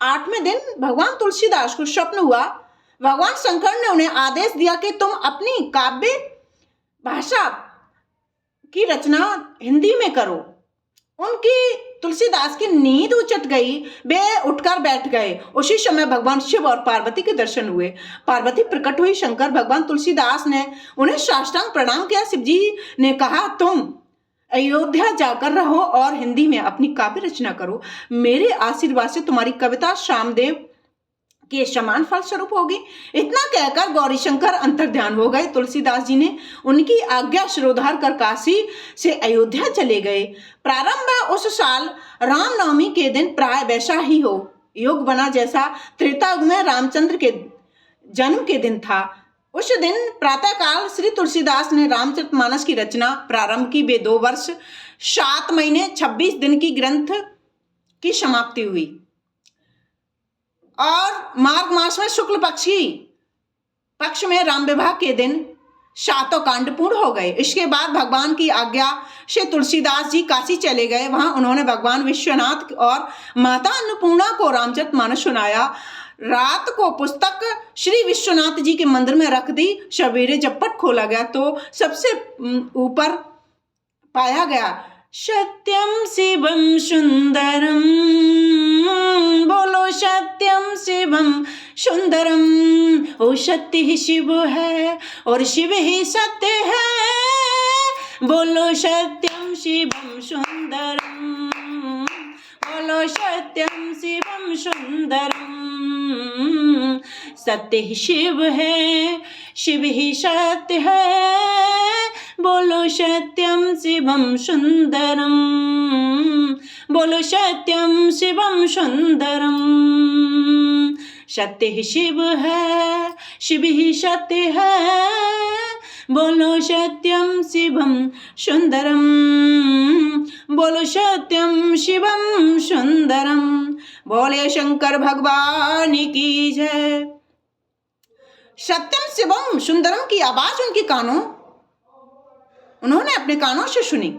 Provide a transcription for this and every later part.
8वें दिन भगवान तुलसीदास को स्वप्न हुआ। भगवान शंकर ने उन्हें आदेश दिया कि तुम अपनी काव्य भाषा की रचना हिंदी में करो। उनकी तुलसीदास की नींद उचट गई, वे उठकर बैठ गए। उसी समय भगवान शिव और पार्वती के दर्शन हुए। पार्वती प्रकट हुई। शंकर भगवान तुलसीदास ने उन्हें साष्टांग प्रणाम किया। शिव जी ने कहा, तुम अयोध्या जाकर रहो और हिंदी में अपनी काव्य रचना करो। मेरे आशीर्वाद से तुम्हारी कविता श्यामदेव के समान फल स्वरूप होगी। इतना कहकर गौरी शंकर अंतर्ध्यान हो गए। तुलसीदास जी ने उनकी आज्ञा शिरोधार कर काशी से अयोध्या चले गए। प्रारंभ उस साल रामनवमी के दिन प्राय वैसा ही हो योग बना जैसा त्रेता युग में रामचंद्र के जन्म के दिन था। उस दिन प्रातःकाल श्री तुलसीदास ने रामचरितमानस की रचना प्रारंभ की। वे 2 वर्ष 7 महीने 26 दिन की ग्रंथ की समाप्ति हुई और मार्ग मास में शुक्ल पक्ष में राम विवाह के दिन 7 कांड पूर्ण हो गए। इसके बाद भगवान की आज्ञा से तुलसीदास जी काशी चले गए। वहां उन्होंने भगवान विश्वनाथ और माता अन्नपूर्णा को रामचरितमानस सुनाया। रात को पुस्तक श्री विश्वनाथ जी के मंदिर में रख दी। सवेरे जब पट खोला गया तो सबसे ऊपर पाया गया, सत्यम शिवम सुंदरम, बोलो सत्यम शिवम सुंदरम। ओ सत्य ही शिव है और शिव ही सत्य है, बोलो सत्यम शिवम सुंदरम, बोलो सत्यम शिवम सुंदरम। सत्य ही शिव है, शिव ही सत्य है, बोलो सत्यम शिवम सुंदरम, बोलो सत्यम शिवम सुंदरम। सत्य ही शिव है, शिव ही सत्य है, बोलो सत्यम शिवम सुंदरम, बोलो सत्यम शिवम सुंदरम। बोले शंकर भगवान की जय। सत्यम शिवम सुंदरम की आवाज उन्होंने अपने कानों से सुनी।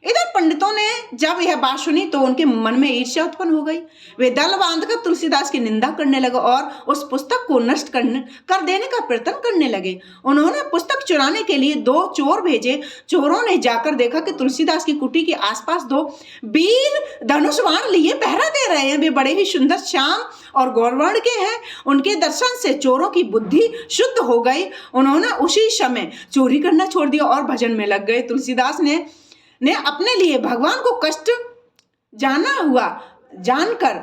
इधर पंडितों ने जब यह बात सुनी तो उनके मन में ईर्ष्या उत्पन्न हो गई। वे दल बांधकर तुलसीदास की निंदा करने लगे और उस पुस्तक को नष्ट कर देने का प्रयत्न करने लगे। उन्होंने पुस्तक चुराने के लिए 2 चोर भेजे। चोरों ने जाकर देखा कि तुलसीदास की कुटी के आसपास 2 वीर धनुष बाण लिए पहरा दे रहे हैं। वे बड़े ही सुंदर श्याम और गौरवर्ण के हैं। उनके दर्शन से चोरों की बुद्धि शुद्ध हो गई। उन्होंने उसी समय चोरी करना छोड़ दिया और भजन में लग गए। तुलसीदास ने अपने लिए भगवान को कष्ट जानकर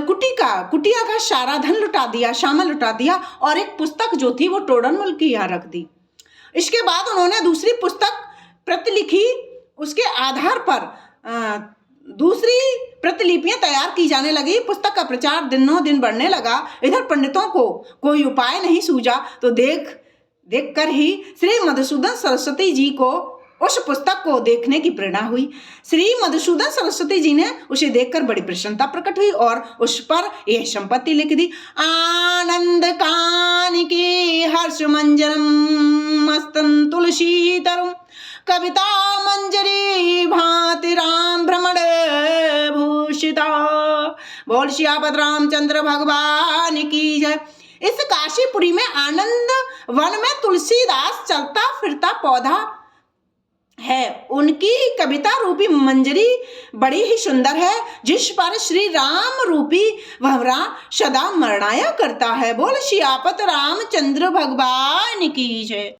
कुटिया का सारा धन लुटा दिया, शामिल लुटा दिया और एक पुस्तक जो थी वो टोडरमल की यहाँ रख दी। इसके बाद उन्होंने दूसरी पुस्तक प्रति लिखी। उसके आधार पर दूसरी प्रतिलिपियां तैयार की जाने लगी। पुस्तक का प्रचार दिनों दिन बढ़ने लगा। इधर पंडितों को कोई उपाय नहीं सूझा तो देख कर ही श्री मधुसूदन सरस्वती जी को उस पुस्तक को देखने की प्रेरणा हुई। श्री मधुसूदन सरस्वती जी ने उसे देखकर बड़ी प्रसन्नता प्रकट हुई और उस पर यह संपत्ति लिख दी, आनंद कानिके हर्ष मंजरम मस्तन तुलसी तरम, कविता मंजरी भांति राम भ्रमण भूषिता। बोल सियापत रामचंद्र भगवान की जय। इस काशीपुरी में आनंद वन में तुलसीदास चलता फिरता पौधा है। उनकी कविता रूपी मंजरी बड़ी ही सुंदर है, जिस पर श्री राम रूपी भंवरा सदा मरणाया करता है। बोल सियापत रामचंद्र भगवान की जय।